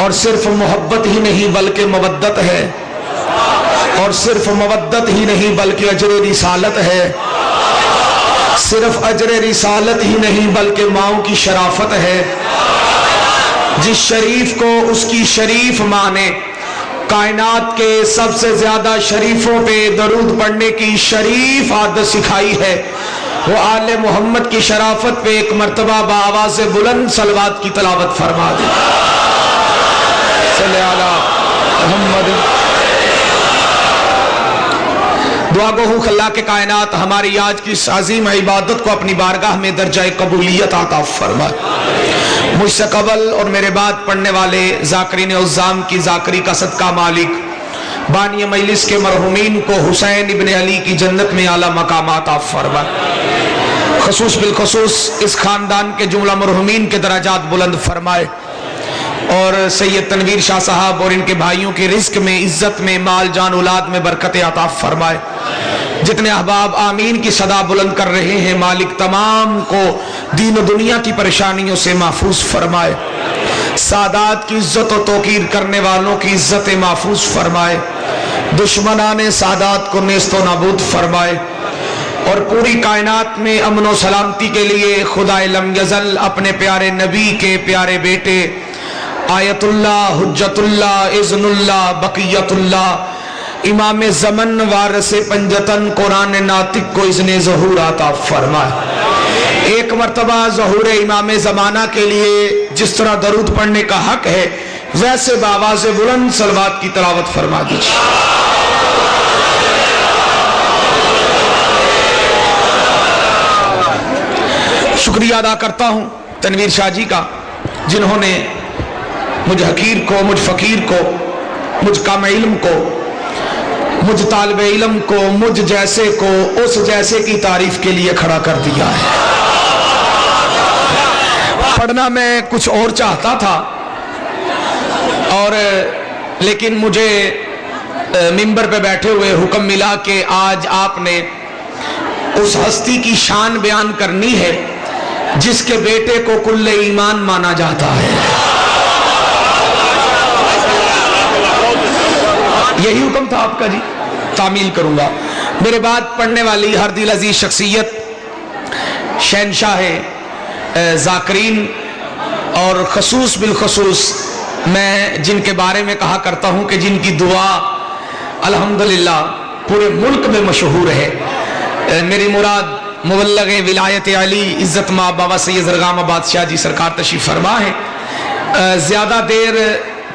اور صرف محبت ہی نہیں بلکہ مودت ہے، اور صرف مودت ہی نہیں بلکہ اجر رسالت ہے، صرف اجر رسالت ہی نہیں بلکہ ماؤں کی شرافت ہے۔ جس شریف کو اس کی شریف ماں نے کائنات کے سب سے زیادہ شریفوں پہ درود پڑھنے کی شریف عادت سکھائی ہے، وہ آل محمد کی شرافت پہ ایک مرتبہ بآواز بلند صلوات کی تلاوت فرما دے۔ صلی علی محمد۔ دعا گو ہوں خلا کے کائنات ہماری آج کی اس عظیم عبادت کو اپنی بارگاہ میں درجہ قبولیت عطا فرمائے۔ مجھ سے قبل اور میرے بعد پڑھنے والے ذاکرین عظام کی ذاکری کا صدقہ مالک بانی مجلس کے مرحومین کو حسین ابن علی کی جنت میں اعلیٰ مقامات عطا فرمائے، خصوص بالخصوص اس خاندان کے جملہ مرحومین کے درجات بلند فرمائے، اور سید تنویر شاہ صاحب اور ان کے بھائیوں کے رزق میں، عزت میں، مال جان اولاد میں برکت عطا فرمائے۔ جتنے احباب آمین کی صدا بلند کر رہے ہیں مالک تمام کو دین و دنیا کی پریشانیوں سے محفوظ فرمائے، سادات کی عزت و توقیر کرنے والوں کی عزت محفوظ فرمائے، دشمنان سادات کو نیست و نابود فرمائے، اور پوری کائنات میں امن و سلامتی کے لیے خدا لم یزل اپنے پیارے نبی کے پیارے بیٹے آیت اللہ، حجت اللہ، اذن اللہ، بقیت اللہ، امام زمن وارث پنجتن قرآن ناطق کو اذن ظہور عطا فرمائے۔ ایک مرتبہ ظہور امام زمانہ کے لیے جس طرح درود پڑھنے کا حق ہے ویسے بآواز بلند صلوات کی تلاوت فرما دیجیے۔ شکریہ ادا کرتا ہوں تنویر شاہ جی کا، جنہوں نے مجھ حقیر کو، مجھ فقیر کو، مجھ کم علم کو، مجھ طالب علم کو، مجھ جیسے کو اس جیسے کی تعریف کے لیے کھڑا کر دیا ہے۔ پڑھنا میں کچھ اور چاہتا تھا، اور لیکن مجھے منبر پہ بیٹھے ہوئے حکم ملا کہ آج آپ نے اس ہستی کی شان بیان کرنی ہے جس کے بیٹے کو کل ایمان مانا جاتا ہے۔ یہی حکم تھا آپ کا جی، تعمیل کروں گا۔ میرے بعد پڑھنے والی ہر دل عزیز شخصیت شہنشاہ ذاکرین، اور خصوص بالخصوص میں جن کے بارے میں کہا کرتا ہوں کہ جن کی دعا الحمدللہ پورے ملک میں مشہور ہے، میری مراد مبلغ ولایت علی عزت مآب بابا سید زرغام آباد شاہ جی سرکار تشریف فرما ہے۔ زیادہ دیر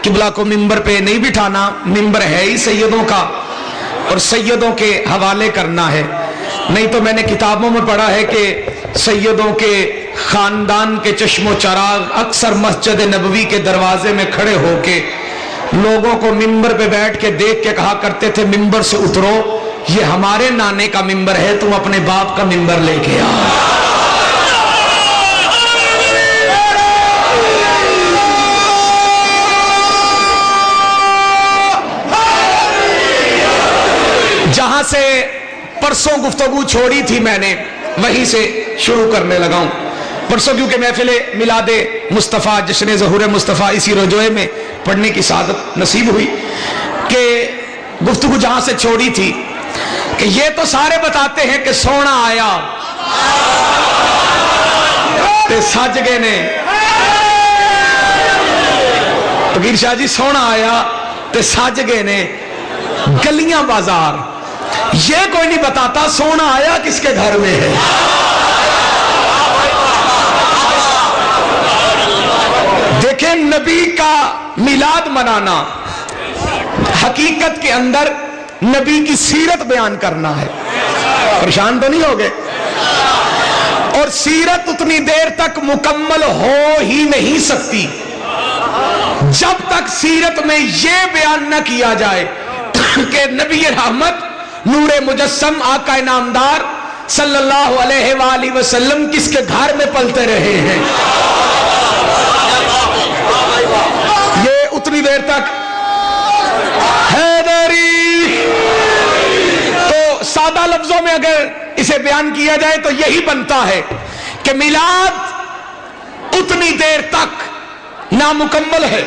قبلہ کو ممبر پہ نہیں بٹھانا، ممبر ہے ہی سیدوں کا اور سیدوں کے حوالے کرنا ہے، نہیں تو میں نے کتابوں میں پڑھا ہے کہ سیدوں کے خاندان کے چشم و چراغ اکثر مسجد نبوی کے دروازے میں کھڑے ہو کے لوگوں کو ممبر پہ بیٹھ کے دیکھ کے کہا کرتے تھے ممبر سے اترو، یہ ہمارے نانے کا ممبر ہے، تم اپنے باپ کا ممبر لے کے آؤ۔ جہاں سے پرسوں گفتگو چھوڑی تھی میں نے وہیں سے شروع کرنے لگا ہوں۔ پرسوں کیونکہ محفل میلاد مصطفیٰ، جشن ظہور مصطفیٰ اسی رجوع میں پڑھنے کی سعادت نصیب ہوئی کہ گفتگو جہاں سے چھوڑی تھی کہ یہ تو سارے بتاتے ہیں کہ سونا آیا تے سج گئے نے، فقیر شاہ جی سونا آیا تے سج گئے نے گلیاں بازار، یہ کوئی نہیں بتاتا سونا آیا کس کے گھر میں ہے۔ دیکھیں نبی کا میلاد منانا حقیقت کے اندر نبی کی سیرت بیان کرنا ہے۔ پریشان تو نہیں ہوگے؟ اور سیرت اتنی دیر تک مکمل ہو ہی نہیں سکتی جب تک سیرت میں یہ بیان نہ کیا جائے کہ نبی رحمت نور مجسم آقا نامدار صلی اللہ علیہ وآلہ وسلم کس کے گھر میں پلتے رہے ہیں۔ یہ اتنی دیر تک حیدری، تو سادہ لفظوں میں اگر اسے بیان کیا جائے تو یہی بنتا ہے کہ میلاد اتنی دیر تک نامکمل ہے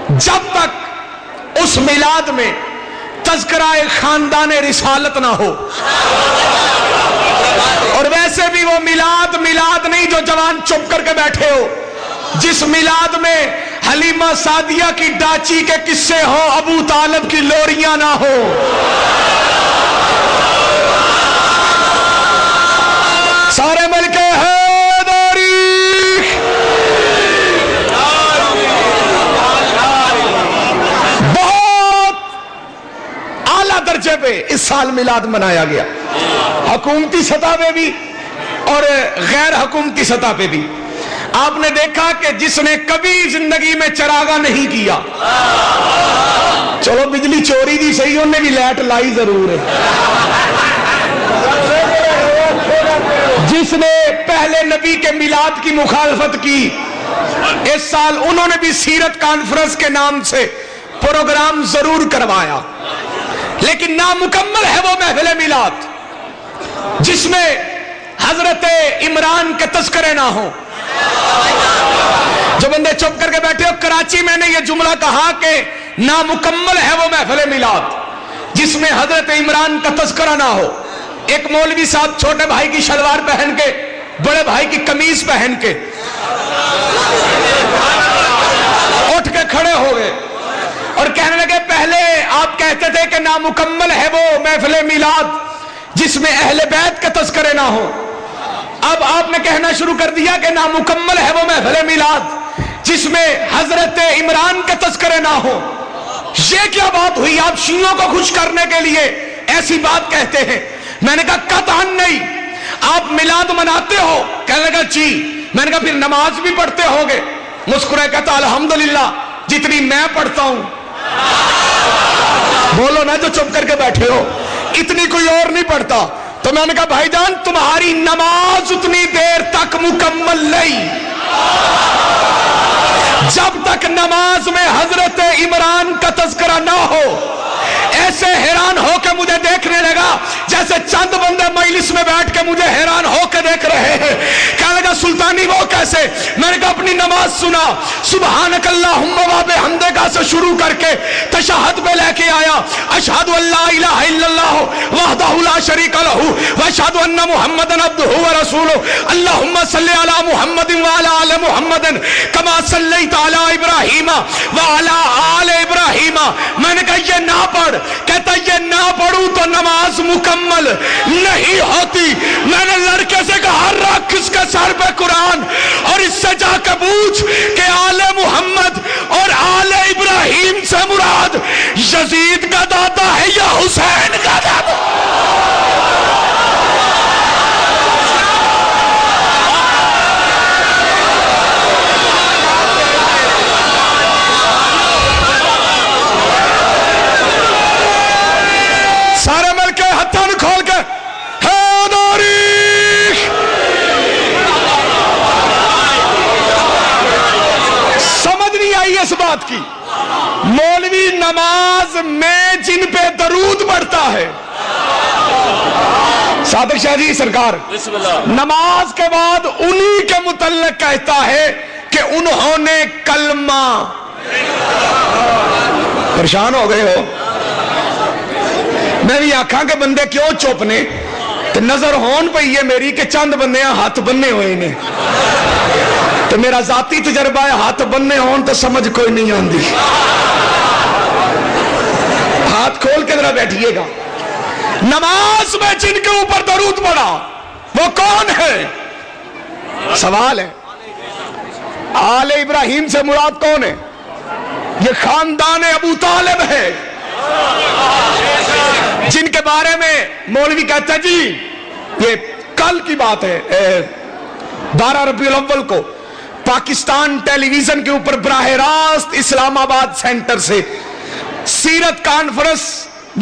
جب تک اس میلاد میں تذکرہ خاندان رسالت نہ ہو. اور ویسے بھی وہ میلاد نہیں جو جوان چپ کر کے بیٹھے ہو، جس میلاد میں حلیمہ سعدیہ کی ڈاچی کے قصے ہو، ابو طالب کی لوریاں نہ ہو. سارے مل کے حیدری. بہت اعلیٰ درجے پہ اس سال میلاد منایا گیا، حکومتی سطح پہ بھی اور غیر حکومتی سطح پہ بھی. آپ نے دیکھا کہ جس نے کبھی زندگی میں چراغا نہیں کیا، چلو بجلی چوری دی صحیح، انہوں نے بھی لائٹ لائی ضرور ہے. جس نے پہلے نبی کے میلاد کی مخالفت کی، اس سال انہوں نے بھی سیرت کانفرنس کے نام سے پروگرام ضرور کروایا، لیکن نامکمل ہے وہ محفل میلاد جس میں حضرت عمران کے تذکرے نہ ہوں. جو بندے چپ کر کے بیٹھے ہو، کراچی میں نے یہ جملہ کہا کہ نامکمل ہے وہ محفل میلاد جس میں حضرت عمران کا تذکرہ نہ ہو. ایک مولوی صاحب چھوٹے بھائی کی شلوار پہن کے، بڑے بھائی کی قمیض پہن کے اٹھ کے کھڑے ہو گئے اور کہنے لگے پہلے آپ کہتے تھے کہ نامکمل ہے وہ محفل میلاد جس میں اہل بیت کے تذکرے نہ ہو. اب آپ نے کہنا شروع کر دیا کہ نامکمل ہے وہ محفل میلاد جس میں حضرت عمران کے تذکرے نہ ہو. یہ کیا بات ہوئی؟ آپ شیعوں کو خوش کرنے کے لیے ایسی بات کہتے ہیں. میں نے کہا قطعاً نہیں. آپ میلاد مناتے ہو؟ کہنے لگا جی. میں نے کہا پھر نماز بھی پڑھتے ہوگے؟ مسکرائے کہتا الحمدللہ جتنی میں پڑھتا ہوں. بولو نا جو چپ کر کے بیٹھے ہو، اتنی کوئی اور نہیں پڑھتا. تو میں نے کہا بھائی جان تمہاری نماز اتنی دیر تک مکمل نہیں جب تک نماز میں حضرت عمران کا تذکرہ نہ ہو. ایسے حیران ہو کے مجھے دیکھنے لگا جیسے چند بندے مجلس میں بیٹھ کے مجھے حیران ہو کے دیکھ رہے ہیں. کہنے لگا سلطانی وہ کیسے؟ میں نے کہا اپنی نماز سنا، سبحانک اللہم و بحمدک سے شروع کر کے تشہد پہ لے کے آیا، اشہد ان لا الہ الا اللہ وحدہ لا شریک لہ واشہد ان محمدن عبدہ ورسولہ اللہم صلی علی محمد وعلی آل محمد کما صلیت علی ابراہیم وعلی آل ابراہیم. میں نے کہا یہ نہ پڑھ. کہتا یہ نہ پڑھوں تو نماز مکمل نہیں ہوتی. میں نے لڑکے سے کہا رکھ اس کے سر پہ قرآن اور اس سے جا کے پوچھ کہ آل محمد اور آل ابراہیم سے مراد یزید کا دادا ہے یا حسین کا دادا؟ سارے مل کے ہتھن کھول کے حیدری. سمجھ نہیں آئی اس بات کی. مولوی نماز میں جن پہ درود پڑھتا ہے، صادق شاہ جی سرکار نماز کے بعد انہی کے متعلق کہتا ہے کہ انہوں نے کلمہ. پریشان ہو گئے ہو؟ میں بھی آکھاں کہ بندے کیوں چپ نے؟ تو نظر ہون پہ یہ میری کہ چند بندے ہاتھ بننے ہوئے نے، تو میرا ذاتی تجربہ ہے ہاتھ بننے ہون تو سمجھ کوئی نہیں آندی. ہاتھ کھول کے ذرا بیٹھیے گا. نماز میں جن کے اوپر درود پڑا وہ کون ہے؟ سوال ہے. آل ابراہیم سے مراد کون ہے؟ یہ خاندان ابو طالب ہے جن کے بارے میں مولوی کہتا ہے جی یہ کل کی بات ہے 12 ربیع الاول کو پاکستان ٹیلی ویژن کے اوپر براہ راست اسلام آباد سینٹر سے سیرت کانفرنس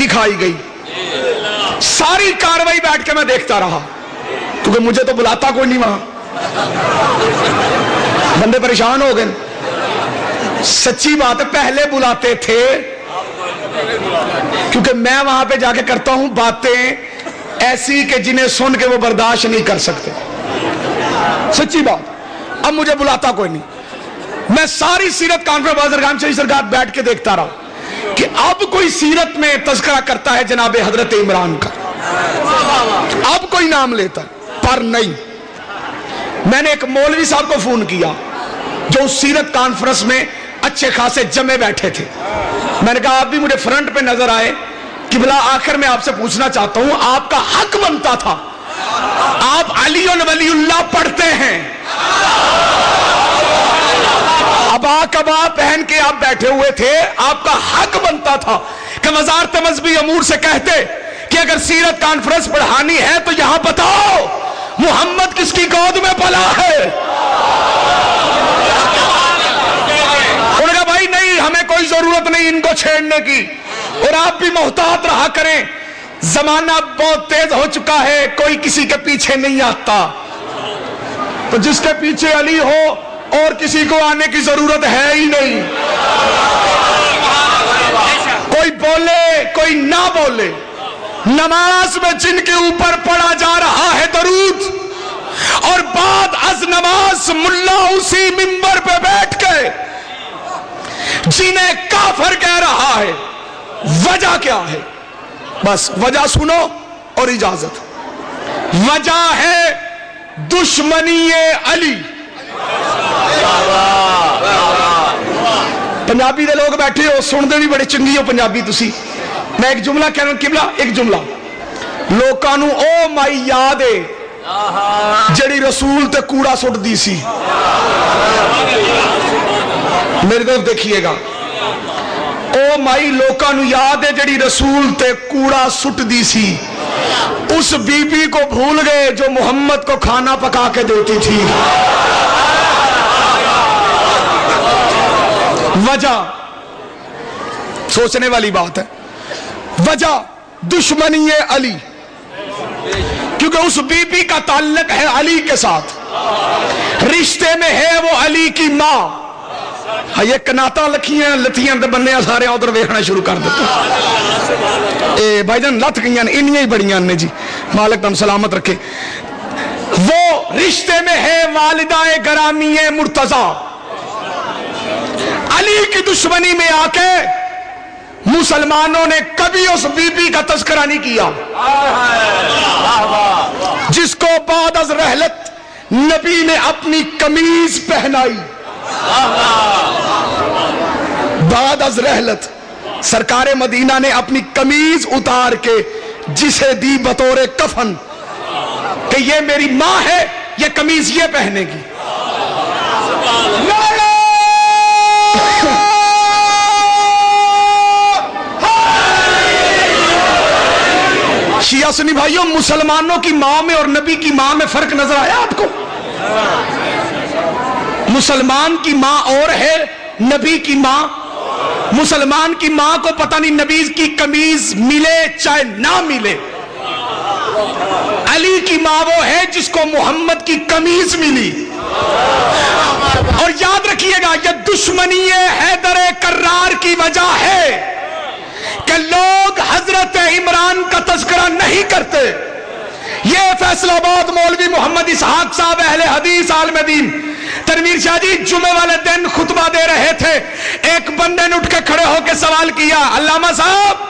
دکھائی گئی. ساری کاروائی بیٹھ کے میں دیکھتا رہا کیونکہ مجھے تو بلاتا کوئی نہیں وہاں. بندے پریشان ہو گئے. سچی بات ہے پہلے بلاتے تھے کیونکہ میں وہاں پہ جا کے کرتا ہوں باتیں ایسی کہ جنہیں سن کے وہ برداشت نہیں کر سکتے. سچی بات. اب مجھے بلاتا کوئی نہیں. میں ساری سیرت کانفرنس بازرگان شریف سرکار بیٹھ کے دیکھتا رہا کہ اب کوئی سیرت میں تذکرہ کرتا ہے جناب حضرت عمران کا، اب کوئی نام لیتا، پر نہیں۔ میں نے ایک مولوی صاحب کو فون کیا جو اس سیرت کانفرنس میں اچھے خاصے جمع بیٹھے تھے، میں نے کہا آپ بھی مجھے فرنٹ پہ نظر آئے، قبلہ آخر میں آپ سے پوچھنا چاہتا ہوں، آپ کا حق بنتا تھا، آپ علی ولی اللہ پڑھتے ہیں، ابا کبا پہن کے آپ بیٹھے ہوئے تھے، آپ کا حق بنتا تھا کہ وزارت مذہبی امور سے کہتے کہ اگر سیرت کانفرنس پڑھانی ہے تو یہاں بتاؤ محمد کس کی گود میں پلا ہے۔ انہوں نے کہا بھائی نہیں، ہمیں کوئی ضرورت نہیں ان کو چھیڑنے کی، اور آپ بھی محتاط رہا کریں، زمانہ بہت تیز ہو چکا ہے، کوئی کسی کے پیچھے نہیں آتا، تو جس کے پیچھے علی ہو اور کسی کو آنے کی ضرورت ہے ہی نہیں، کوئی بولے کوئی نہ بولے، نماز میں جن کے اوپر پڑھا جا رہا ہے درود، اور بعد از نماز ملا اسی منبر پہ بیٹھ کے جنہیں کافر کہہ رہا ہے، وجہ کیا ہے؟ بس وجہ سنو اور اجازت۔ وجہ ہے دشمنی علی۔ پنجابی دے لوگ بیٹھے ہو، سن بھی بڑے چنگی ہو پنجابی تسی، میں ایک جملہ کہہ رہا ہوں، قبلہ ایک جملہ، لوکاں نو او مائی یاد ہے جڑی رسول تے کوڑا سٹ دی سی، میری طرف دیکھیے گا، او مائی لوکاں نو یاد ہے جڑی رسول تے کوڑا سٹ دی سی، اس بی بی کو بھول گئے جو محمد کو کھانا پکا کے دیتی تھی۔ وجہ سوچنے والی بات ہے، وجہ دشمنی علی، کیونکہ اس بی بی کا تعلق ہے علی کے ساتھ، رشتے میں ہے وہ علی کی ماں۔ یہ کناتا لکھیاں لتیاں دے بننے سارے ادھر ویکھنا شروع کر دیتے، اے بھائی جان لت گئیاں انیاں ہی بڑیاں نے جی، مالک تم سلامت رکھے۔ وہ رشتے میں ہے والدہ گرامی مرتضی، علی کی دشمنی میں آ کے مسلمانوں نے کبھی اس بی بی کا تذکرہ نہیں کیا جس کو بعد از رحلت نبی نے اپنی قمیض پہنائی، بعد از رحلت سرکار مدینہ نے اپنی قمیض اتار کے جسے دی بطور کفن کہ یہ میری ماں ہے، یہ قمیض یہ پہنے گی۔ شیعہ سنی بھائیوں، مسلمانوں کی ماں میں اور نبی کی ماں میں فرق نظر آیا آپ کو؟ مسلمان کی ماں اور ہے، نبی کی ماں، مسلمان کی ماں کو پتہ نہیں نبی کی قمیض ملے چاہے نہ ملے، علی کی ماں وہ ہے جس کو محمد کی قمیض ملی۔ اور یاد رکھیے گا، یہ دشمنی حیدر کرار کی وجہ ہے کہ لوگ حضرت عمران کا تذکرہ نہیں کرتے۔ یہ فیصل آباد مولوی محمد اسحاق صاحب اہل حدیث عالم دین تنویر شاہ جی جمعہ والے دن خطبہ دے رہے تھے، ایک بندے نے اٹھ کے کھڑے ہو کے سوال کیا، علامہ صاحب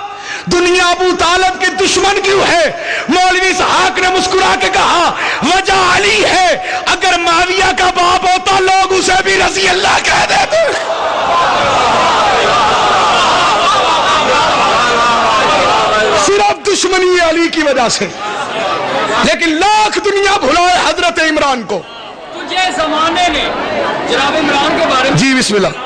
دنیا ابو طالب کی دشمن کیوں ہے؟ مولوی اسحاق نے مسکرا کے کہا وجہ علی ہے، اگر معاویہ کا باپ ہوتا لوگ اسے بھی رضی اللہ کہہ دیتے۔ صرف دشمنی علی کی وجہ سے، لیکن لاکھ دنیا بھلائے حضرت عمران کو۔ تجھے زمانے نے، جناب عمران کے بارے میں، جی بسم اللہ،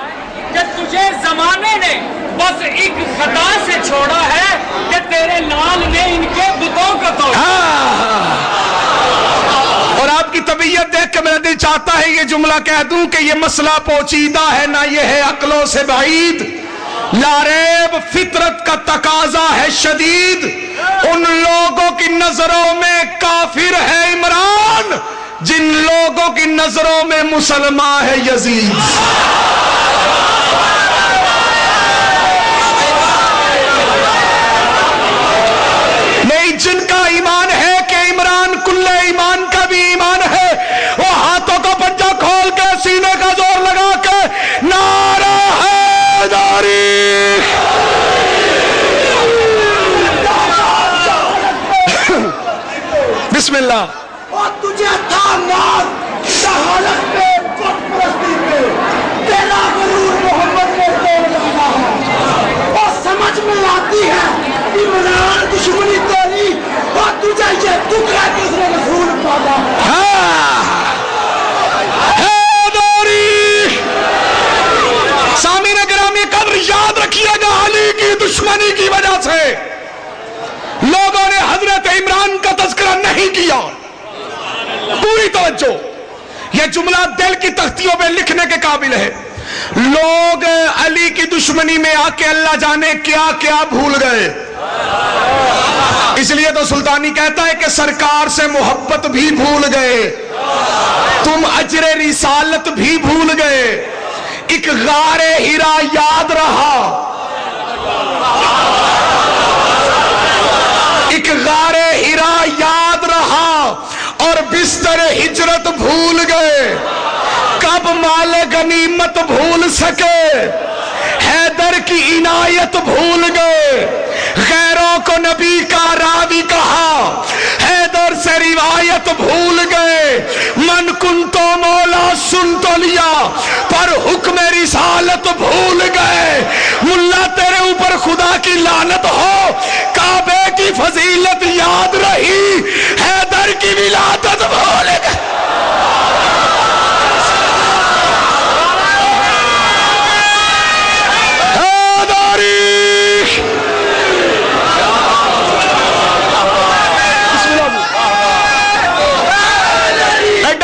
کہ تجھے زمانے نے بس ایک خطا سے چھوڑا ہے کہ تیرے لال نے ان کے بتوں کو توڑا۔ اور آپ کی طبیعت دیکھ کے میرا دل چاہتا ہے یہ جملہ کہہ دوں کہ یہ مسئلہ پوچیدہ ہے نہ یہ ہے عقلوں سے بعید، لاریب فطرت کا تقاضا ہے شدید، ان لوگوں کی نظروں میں کافر ہے عمران جن لوگوں کی نظروں میں مسلمان ہے یزید۔ نہیں، جن کا ایمان ہے کہ عمران کل ایمان کا بھی ایمان ہے، وہ ہاتھوں کا پنجہ کھول کے سینے کا زور لگا کے اللہ. اور تجھے تھا ناز جہالت پہ بت پرستی پہ تیرا غرور محمد نے توڑ ڈالا ہے اور سمجھ میں آتی ہے عمران دشمنی تیری اور تجھے یہ دکھ ہے کہ اس نے رسول پالا سامعین گرامی قدر یاد رکھیے گا علی کی دشمنی کی وجہ سے لوگوں نے حضرت عمران کا تذکرہ نہیں کیا. پوری توجہ, یہ جملہ دل کی تختیوں پہ لکھنے کے قابل ہے. لوگ علی کی دشمنی میں آ کے اللہ جانے کیا کیا بھول گئے. اس لیے تو سلطانی کہتا ہے کہ سرکار سے محبت بھی بھول گئے, تم اجر رسالت بھی بھول گئے. ایک غار ہیرا یاد رہا, ایک غار ہیرا یاد رہا اور بستر ہجرت بھول گئے. کب مال غنیمت بھول سکے, حیدر کی عنایت بھول گئے. غیروں کو نبی کا راوی کہا, حیدر سے روایت بھول گئے. من کن تو مولا سن تو لیا پر حکم رسالت بھول گئے. ملا تیرے اوپر خدا کی لعنت ہو, کعبے کی فضیلت یاد رہی, حیدر کی ولادت بھول گئے.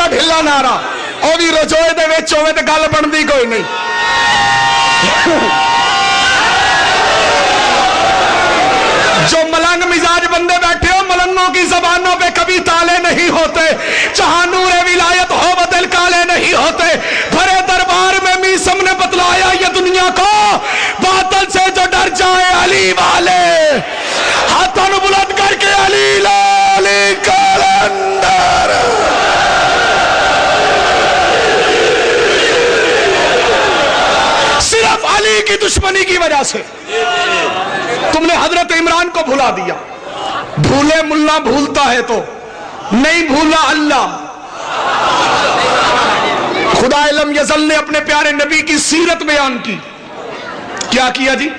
ڈھلا نارا اور بھی رجوئے دے وچ ہوئے تے گل بندی کوئی نہیں. جو ملنگ مزاج بندے بیٹھے ہو, ملنگوں کی زبانوں پہ کبھی تالے نہیں ہوتے. جہاں نور ولایت ہو وہ دل کالے نہیں ہوتے. بھرے دربار میں میسم نے بتلایا یہ دنیا کو, باطل سے جو ڈر جائے علی والے, ہاتھوں بلند کر کے علی لالی کلندر. صرف علی کی دشمنی کی وجہ سے تم نے حضرت عمران کو بھلا دیا. بھولے ملا بھولتا ہے تو نہیں بھولا اللہ. خدا علم یزل نے اپنے پیارے نبی کی سیرت بیان کی. کیا کیا جی,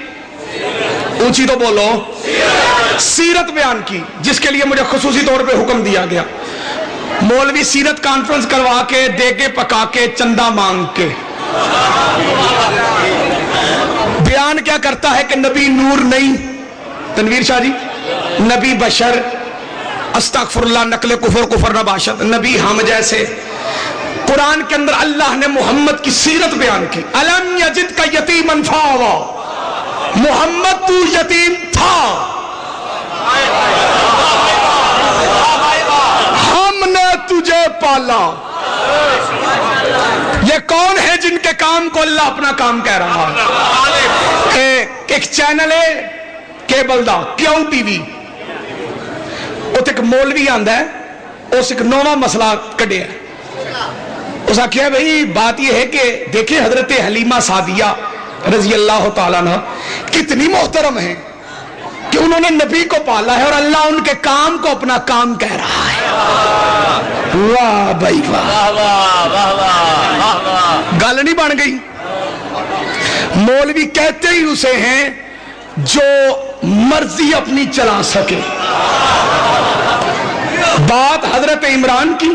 اونچی تو بولو, سیرت بیان کی, جس کے لیے مجھے خصوصی طور پہ حکم دیا گیا. مولوی سیرت کانفرنس کروا کے, دیگے پکا کے, چندہ مانگ کے بیان کیا کرتا ہے کہ نبی نور نہیں, تنویر شاہ جی, نبی بشر, استغفر اللہ, نقل کفر کفر نباشت, نبی ہم جیسے. قرآن کے اندر اللہ نے محمد کی سیرت بیان کی. الم یجد کا یتیمن فآوا, محمد تو یتیم تھا, ہم نے تجھے پالا. یہ کون ہے جن کے کام کو اللہ اپنا کام کہہ رہا ہے؟ ایک چینل ہے cable the, Q T V, اس ایک مولوی آندا ہے, اس ایک نواں مسئلہ کڈیا. اس آخیا بھئی بات یہ ہے کہ دیکھیں حضرت حلیمہ سعدیہ رضی اللہ تعالیٰ عنہ کتنی محترم ہیں کہ انہوں نے نبی کو پالا ہے اور اللہ ان کے کام کو اپنا کام کہہ رہا ہے. واہ بھائی واہ, گل نہیں بن گئی. مولوی کہتے ہی اسے ہیں جو مرضی اپنی چلا سکے. بات حضرت عمران کی,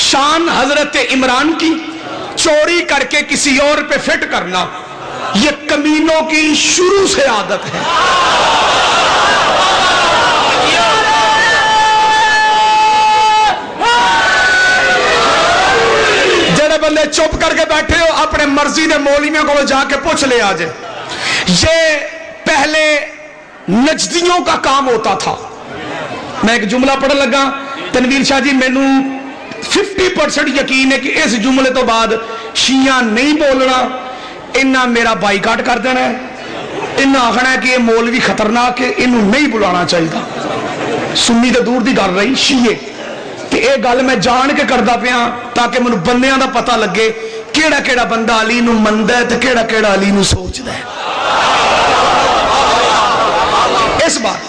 شان حضرت عمران کی, چوری کر کے کسی اور پہ فٹ کرنا یہ کمینوں کی شروع سے عادت ہے. جڑے بندے چپ کر کے بیٹھے ہو اپنے مرضی دے مولویوں کو جا کے پوچھ لے آجے. یہ پہلے نجدیوں کا کام ہوتا تھا. میں ایک جملہ پڑھن لگا, تنویر شاہ جی مینوں 50% یقین ہے کہ اس جملے تو بعد شیعہ نہیں بولنا, انہاں میرا بائیکاٹ کر دینا ہے, انہاں آخنا ہے کہ یہ مولوی خطرناک ہے, انہوں نہیں بلانا چاہیے. سنی تے دور دی گل رہی, شیعے تے اے گل میں جان کے کردا پیاں تاکہ مینوں بندیاں دا پتہ لگے کیڑا کیڑا بندہ علی نو مندا ہے تے کیڑا کیڑا علی نو سوچدا ہے. اس بار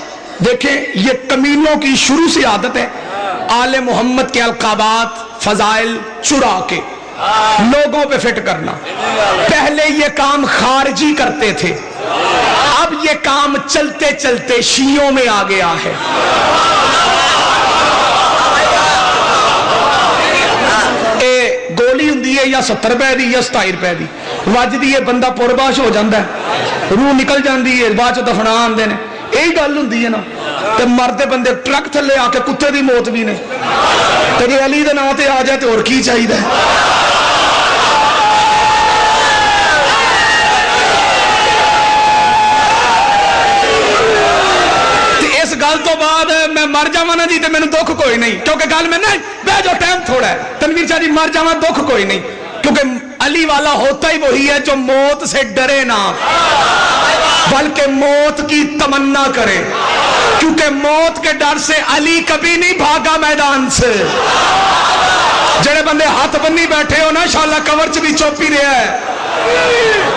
دیکھیں یہ کمینوں کی شروع سے عادت ہے. آل محمد کے القابات فضائل چرا کے لوگوں پہ فٹ کرنا، پہلے یہ کام خارجی کرتے تھے، اب یہ کام چلتے چلتے شیعوں میں آ گیا ہے۔ گولی ہوندی ہے یا 70 روپے دی یا 27 روپے دی، وجدی ہے بندہ پرباش ہو جاندہ ہے، روح نکل جاندی ہے، بعد چ دفنا آندے نے، یہی گل ہوندی ہے نا۔ تے مرد بندے ٹرک تھلے آ کے کتے دی موت بھی نے، تے جے علی دے نام تے آ جائے تے اور کی چاہیے۔ اس گل تو بعد میں مر جاواں نا جی تے مینوں دکھ کوئی نہیں، کیونکہ گل میں نہیں بہ جو ٹائم تھوڑا ہے، تنویر شاہ جی مر جاواں دکھ کوئی نہیں، کیونکہ علی والا ہوتا ہی وہی ہے جو موت سے ڈرے نہ بلکہ موت کی تمنا کرے، کیونکہ موت کے ڈر سے علی کبھی نہیں بھاگا میدان سے۔ جڑے بندے ہاتھ بنی بیٹھے ہو نا انشاءاللہ کور چ بھی چوپی رہا ہے۔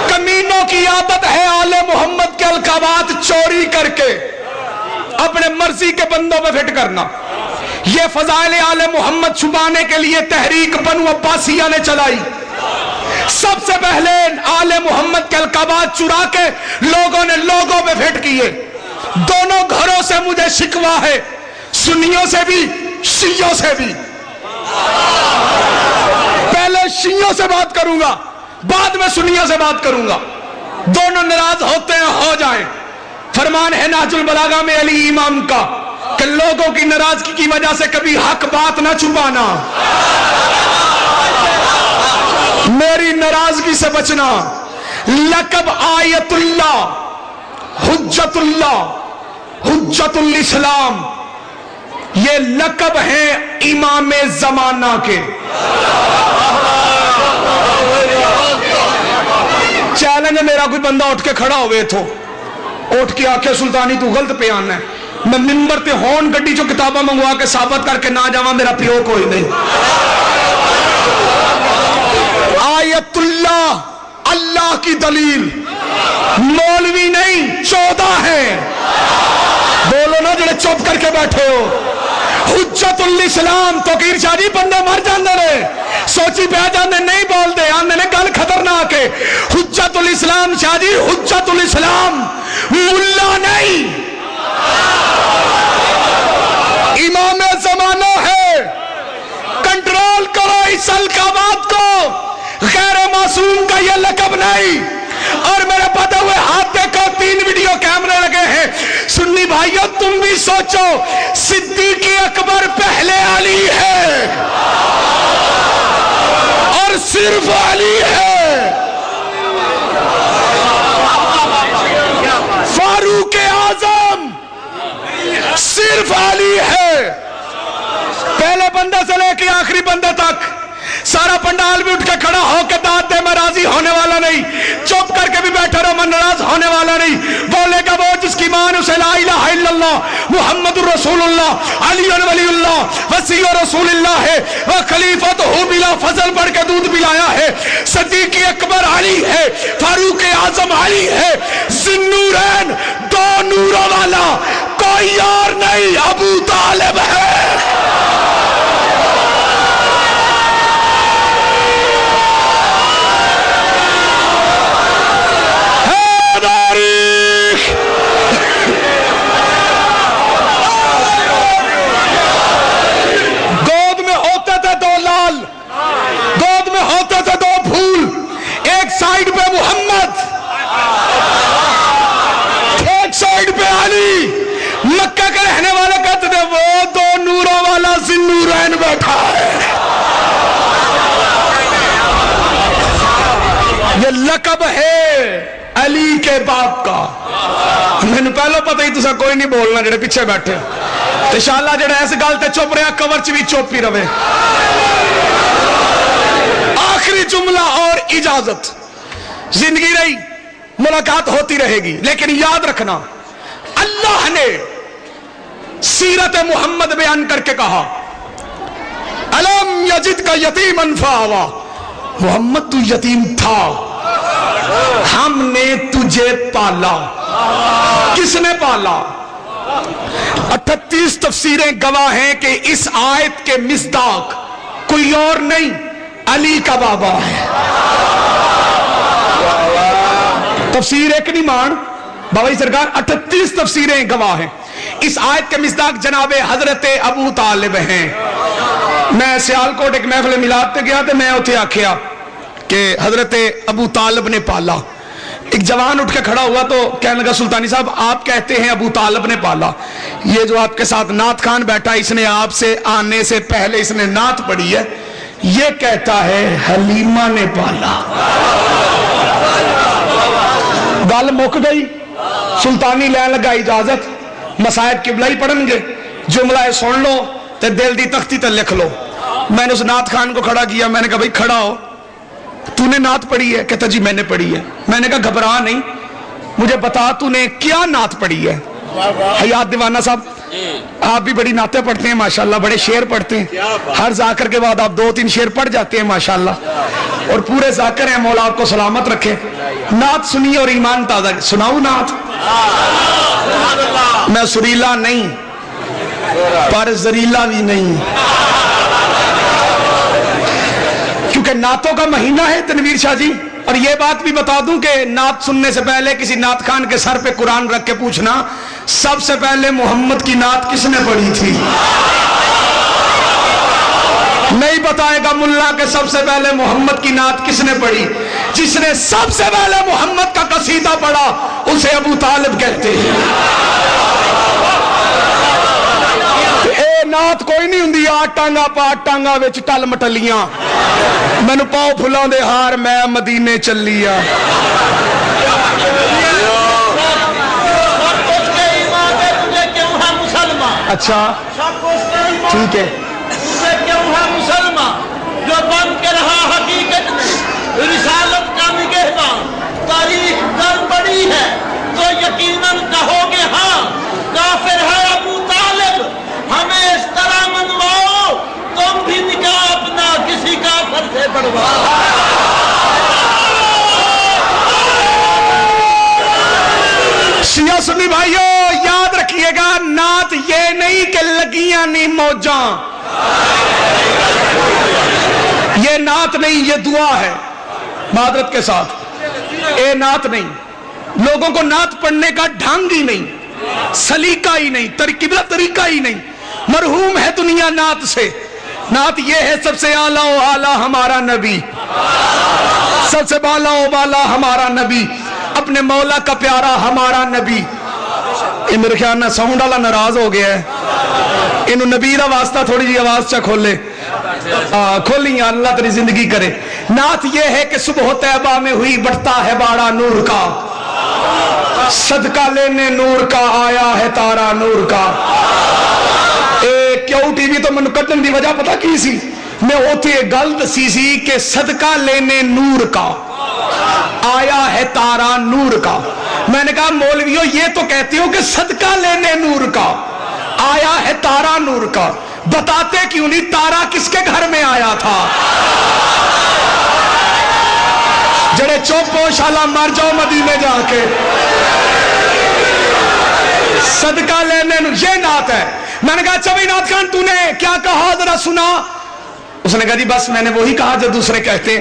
کمینوں کی عادت ہے آل محمد کے القابات چوری کر کے اپنے مرضی کے بندوں پہ فٹ کرنا۔ یہ فضائل آل محمد چھپانے کے لیے تحریک بنو عباسیہ نے چلائی۔ سب سے پہلے آل محمد کے القابات چرا کے لوگوں نے لوگوں پہ فٹ کیے۔ دونوں گھروں سے مجھے شکوہ ہے، سنیوں سے بھی شیعوں سے بھی۔ پہلے شیعوں سے بات کروں گا، بعد میں سنیوں سے بات کروں گا، دونوں ناراض ہوتے ہیں ہو جائیں۔ فرمان ہے نہج البلاغہ میں علی امام کا کہ لوگوں کی ناراضگی کی وجہ سے کبھی حق بات نہ چھپانا، میری ناراضگی سے بچنا۔ لقب آیت اللہ، حجت اللہ، حجت الاسلام، یہ لقب ہیں امام زمانہ کے۔ چیلنج میرا کوئی بندہ اٹھ کے کھڑا ہوئے تھو، اٹھ کے آکھے سلطانی تو غلط پیان ہے، میں ممبر تے ہون گڈی جو کتابہ منگوا کے ثابت کر کے نہ جاواں میرا پیو کوئی نہیں۔ آیت اللہ، اللہ کی دلیل، مولوی نہیں 14 ہیں، بولو نا جڑے چپ کر کے بیٹھے ہو۔ حجت الاسلام تو کیر شاہ جی بندے مر جاندے نے، سوچی بہ جاندے نہیں بول دے آندے نے گل خطرناک ہے۔ حجت الاسلام شاہ جی، حجت الاسلام ملا نہیں، امام زمانہ ہے۔ کنٹرول کرو اس القابات کو، غیر معصوم کا یہ لقب نہیں۔ اور میرے پتہ ہوئے ہاتھ دیکھو 3 ویڈیو کیمرے لگے ہیں، سنی بھائیو تم بھی سوچو، صدیق اکبر پہلے علی ہے اور صرف علی ہے، فاروق اعظم صرف علی ہے، پہلے بندے سے لے کے آخری بندے تک۔ سارا پنڈال بھی اٹھ کے کھڑا ہو کے داد دے میں راضی ہونے والا نہیں، چپ کر کے بھی بیٹھے رہو میں ناراض ہونے والا نہیں۔ بولے گا وہ جس کی مان اسے لا الہ الا اللہ محمد الرسول اللہ علی ولی اللہ وسیع رسول اللہ ہے وہ خلیفۃ ہو بلا فضل پڑھ کے دودھ پلایا ہے۔ صدیق اکبر علی ہے، فاروق اعظم علی ہے، ذوالنورین 2 نوروں والا کوئی اور نہیں، ابو طالب ہے۔ گود میں ہوتے تھے 2 لال، گود میں ہوتے تھے 2 پھول، ایک سائیڈ پہ محمد، ایک سائیڈ پہ علی۔ مکہ کے رہنے والے کہتے تھے وہ 2 نوروں والا ذوالنورین بیٹھا ہے۔ یہ لقب ہے علی کے باپ کا۔ میں نے پہلو پتہ ہی تسا کوئی نہیں بولنا جڑے پیچھے بیٹھے، انشاءاللہ جڑے ایسے گل تے چپ رہا کور چ بھی چپ ہی رہے۔ آخری جملہ اور اجازت، زندگی رہی ملاقات ہوتی رہے گی، لیکن یاد رکھنا اللہ نے سیرت محمد بیان کر کے کہا الم یجد کا یتیما فآوا، محمد تو یتیم تھا، ہم نے تجھے پالا۔ کس نے پالا؟ 38 تفسیریں گواہ ہیں کہ اس آیت کے مصداق کوئی اور نہیں علی کا بابا ہے. تفسیر ایک نہیں مان بابا سرکار، 38 تفسیریں گواہ ہیں. اس آیت کے مصداق جناب حضرت ابو طالب ہیں. میں سیالکوٹ ایک محفل میلاد تے گیا تو میں اتنے آکھیا کہ حضرت ابو طالب نے پالا. ایک جوان اٹھ کے کھڑا ہوا تو کہنے لگا سلطانی صاحب آپ کہتے ہیں ابو طالب نے پالا، یہ جو آپ کے ساتھ نعت خان بیٹھا اس نے آپ سے آنے سے پہلے اس نے نعت پڑھی ہے، یہ کہتا ہے حلیمہ نے پالا. گل مک گئی. سلطانی لین لگا اجازت، مسائب قبلہ ہی پڑھن گے، جملہ سن لو تے دل دی تختی تے لکھ لو. میں نے اس نعت خان کو کھڑا کیا، میں نے کہا بھائی کھڑا ہو، تو نے نعت پڑھی ہے؟ کہتا جی میں نے پڑھی ہے. میں نے کہا گھبرا نہیں، مجھے بتا تو نے کیا نعت پڑھی ہے. حیات دیوانہ صاحب آپ بھی بڑی نعتیں پڑھتے ہیں ماشاءاللہ، بڑے شعر پڑھتے ہیں، ہر ذاکر کے بعد آپ 2-3 شعر پڑھ جاتے ہیں ماشاءاللہ، اور پورے ذاکر ہیں. مولا آپ کو سلامت رکھے. نعت سنی اور ایمان تازہ. سناؤں نعت؟ میں سریلا نہیں پر زریلا بھی نہیں، کیونکہ نعتوں کا مہینہ ہے تنویر شاہ جی. اور یہ بات بھی بتا دوں کہ نعت سننے سے پہلے کسی نعت خان کے سر پہ قرآن رکھ کے پوچھنا سب سے پہلے محمد کی نعت کس نے پڑھی تھی. نہیں بتائے گا ملا کہ سب سے پہلے محمد کی نعت کس نے پڑھی. جس نے سب سے پہلے محمد کا قصیدہ پڑھا اسے ابو طالب کہتے ہیں. اے نعت کوئی نہیں ہوں 8 ٹانگا 5 ٹانگا وچ ٹل مٹلیاں، مینو پاؤ پھلاں دے ہار میں مدینے چلیا. اچھا ٹھیک ہے. کیوں ہے مسلمان جو بن کے رہا حقیقت میں رسالت کا نگہبان. تاریخ در پڑی ہے تو یقیناً کہو گے ہاں کافر ہے ابو طالب. ہمیں اس طرح منواؤ تم بھی نکاح اپنا کسی کافر سے بڑھواؤ. شیعہ سنی بھائیو یاد رکھیے گا، نعت یہ نہیں کہ لگیاں نہیں موجاں، یہ نعت نہیں، یہ دعا ہے. معذرت کے ساتھ اے نعت نہیں. لوگوں کو نعت پڑھنے کا ڈھنگ ہی نہیں، سلیقہ ہی نہیں، طریقہ ہی نہیں. مرحوم ہے دنیا نعت سے. نعت یہ ہے سب سے اعلیٰ و اعلیٰ ہمارا نبی، سب سے بالا و بالا ہمارا نبی، اپنے مولا کا پیارا ہمارا نبی. یہ میرے خیال میں ساؤنڈ والا ناراض ہو گیا ہے، انہوں نبی کا واسطہ تھوڑی جی آواز چا کھولے. کھولی اللہ تیری زندگی کرے. نعت یہ ہے کہ صبح طیبہ میں ہوئی بڑھتا ہے باڑا نور کا، صدقہ لینے نور کا آیا ہے تارا نور کا. کیوں ٹی وی تو من کٹن دی وجہ پتہ کی سی؟ میں ہوتے گل دسی سی کہ صدقہ لینے نور کا آیا ہے تارا نور کا. میں نے کہا مولویو یہ تو کہتے ہو کہ صدقہ لینے نور کا آیا ہے تارا نور کا، بتاتے کیوں نہیں تارا کس کے گھر میں آیا تھا؟ جڑے چوپو شالا مر جاؤ مدینے جا کے. صدقہ لینے نور یہ نعت ہے. میں نے کہا اچھا بھائی نعت خان تو نے کیا کہا ذرا سنا. اس نے کہا جی بس میں نے وہی کہا جو دوسرے کہتے.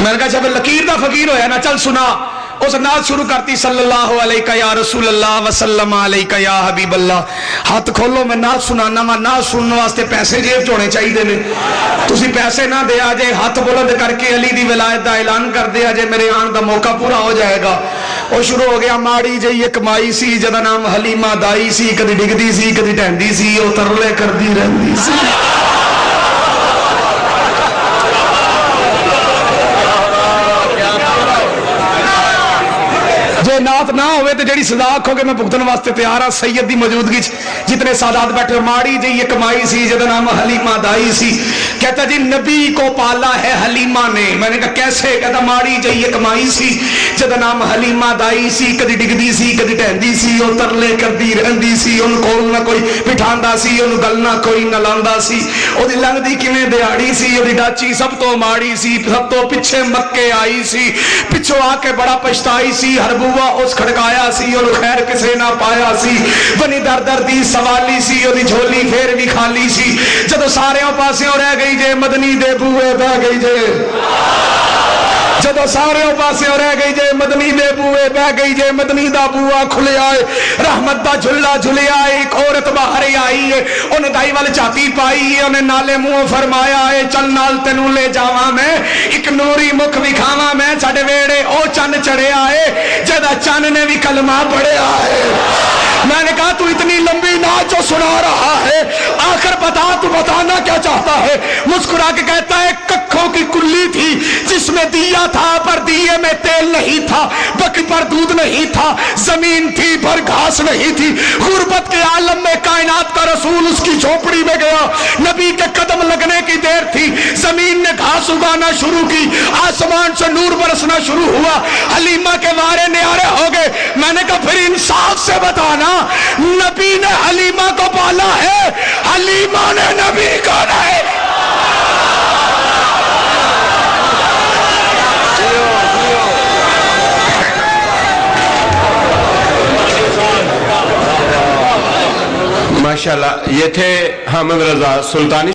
میں نے کہا اچھا لکیر دا فقیر ہویا نا، چل سنا. اس نعت شروع کرتی صلی اللہ علیہ یا رسول اللہ وسلم علیہ یا حبیب اللہ. ہاتھ کھولو میں نعت سنانا وا. نعت سننے واسطے پیسے جیب چونے چاہیے نے. تسی پیسے نہ دیا جے، ہاتھ بلند کر کے علی دی ولایت دا اعلان کر دیا جے، میرے آن دا موقع پورا ہو جائے گا. وہ شروع ہو گیا ماڑی جی ایک مائی سی جدا نام حلیمہ دائی سی، کدی ڈگدی سی کدی ٹہندی سی، وہ ترلے کردی رہندی سی. جے نعت نہ ہوئے تو جڑی سزا آکھو گے میں بھگتن واسطے تیار ہاں. سید دی موجودگی جتنے سادات بیٹھے، ماڑی جی ایک مائی سی جدا نام حلیمہ دائی سی، کہتا جی نبی کو پالا ہے حلیمہ نے. میں نے کہا کیسے؟ کہتا ماڑی جائیے کمائی سی جدا نام حلیمہ دائی سی, کدی ڈگدی سی کدی ٹہندی سی, وہ ترلے کردی رہندی سی, ان کول نہ کوئی بٹھاندا سی, ان گل نہ کوئی نہ لاندا سی, او دی لنگدی کیویں دیہاڑی سی, او دی ڈاچی سب تو ماڑی سی, سب تو پیچھے مکے آئی سی, پچھو آ کے بڑا پچھتائی سی, ہر بوا اس کھڑکایا سی, اور خیر کسے نہ پایا سی, بنی در در دی سوالی سی, او دی جھولی پھر بھی خالی سی, جدو سارے پاسیوں رہ گئی جے مدنی دے بوئے بہ گئی جے, جدو سارے پاسیوں رہ گئی جے مدنی دے بوئے بہ گئی جے, مدنی دا بوا کھلے آئے, رحمت دا جھلا جھلے آئے, ایک عورت باہر آئی ہے, انہیں دائی وال چاتی پائی ہے, انہیں نالے منہ فرمایا ہے چل نال تینوں لے جاواں میں, ایک نوری مکھ وکھاواں میں, ساڈے ویڑے او چن چڑھے آئے جدا چن نے بھی کلمہ پڑھے آئے. میں نے کہا تو اتنی لمبی نعت جو سنا رہا ہے آخر بتا تو بتانا کیا چاہتا ہے؟ مسکرا کے کہتا ہے ککھوں کی کلی تھی جس میں دیا تھا پر دیے میں تیل نہیں تھا, بکری پر دودھ نہیں تھا, زمین تھی پر گھاس نہیں تھی, غربت کے عالم میں کائنات کا رسول اس کی جھوپڑی میں گیا, نبی کے قدم لگنے کی دیر تھی, زمین نے گھاس اگانا شروع کی, آسمان سے نور برسنا شروع ہوا, حلیمہ کے وارے نیارے ہو گئے. میں نے کہا پھر انصاف سے بتانا نبی نے حلیمہ کو پالا ہے, حلیمہ نے نبی کو نہیں. ماشاءاللہ. یہ تھے حامد رضا سلطانی.